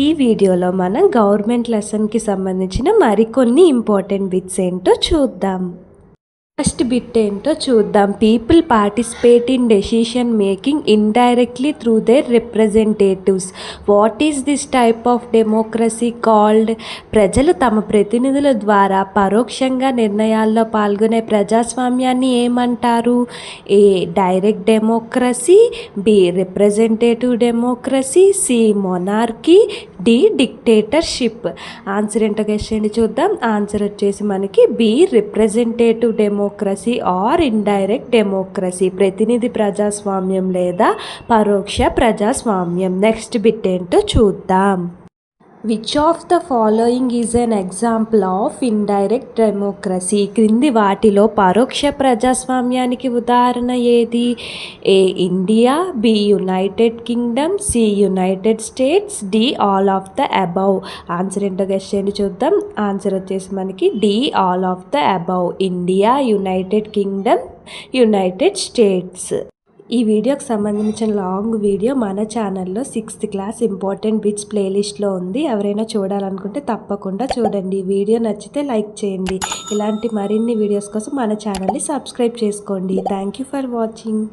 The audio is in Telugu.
ఈ వీడియోలో మనం గవర్నమెంట్ లెసన్కి సంబంధించిన మరికొన్ని ఇంపార్టెంట్ బిట్స్ ఏంటో చూద్దాం. ఫస్ట్ బిట్ ఏంటో చూద్దాం. People participate in decision making indirectly through their representatives. What is this type of democracy called? ప్రజలు తమ ప్రతినిధుల ద్వారా పరోక్షంగా నిర్ణయాల్లో పాల్గొనే ప్రజాస్వామ్యాన్ని ఏమంటారు? A direct democracy, B representative democracy, C monarchy, D dictatorship. Answer ఏంటో గెస్ చేయండి చూద్దాం. ఆన్సర్ వచ్చేసి మనకి B representative democracy or indirect democracy, ప్రతినిధి ప్రజాస్వామ్యం లేదా పరోక్ష ప్రజాస్వామ్యం. నెక్స్ట్ బిట్ ఏంటో చూద్దాం. Which of the following is an example of indirect democracy? క్రింది వాటిలో పరోక్ష ప్రజాస్వామ్యానికి ఉదాహరణ ఏది? A India, B United Kingdom, C United States, D all of the above. Answer ఏంటో గెస్ చేయండి చూద్దాం. ఆన్సర్ వచ్చేసి మనకి D all of the above. India, United Kingdom, United States. ఈ వీడియోకి సంబంధించిన లాంగ్ వీడియో మన ఛానల్లో 6th క్లాస్ ఇంపార్టెంట్ బిట్స్ ప్లేలిస్ట్లో ఉంది. ఎవరైనా చూడాలనుకుంటే తప్పకుండా చూడండి. ఈ వీడియో నచ్చితే లైక్ చేయండి. ఇలాంటి మరిన్ని వీడియోస్ కోసం మన ఛానల్ని సబ్స్క్రైబ్ చేసుకోండి. Thank you for watching.